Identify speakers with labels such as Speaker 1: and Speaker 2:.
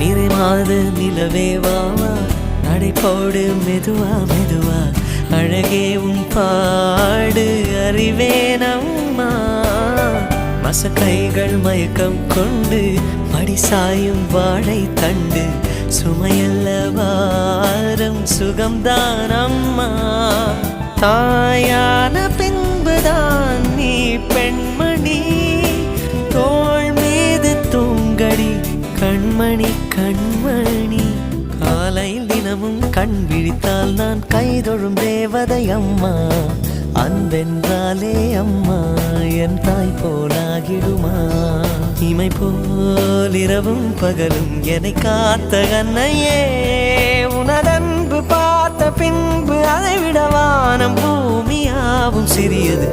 Speaker 1: நிறைமாத நிலவே வாவா நடை போடு மெதுவா மெதுவா அழகே உன் பாடு அறிவேனம்மா மசக்கைகள் மயக்கம் கொண்டு மடி சாயும் வாழை தண்டு சுமையல்ல வாரம் சுகம்தான் அம்மா தாயான பின்புதான் நீ பெண்மணி தோள் மீது தூங்கடி கண்மணி கண்மணி காலையில் தினமும் கண் விழித்தால் நான் கைதொழும் தேவதை அம்மா அன்பென்றாலே அம்மா என் தாய் போலாகிடுமா இமை போல் இரவும் பகலும் என்னை காத்த கண்ணையே உனதன்பு பார்த்த பின்பு அதை விட வானம் பூமியாவும் சிறியது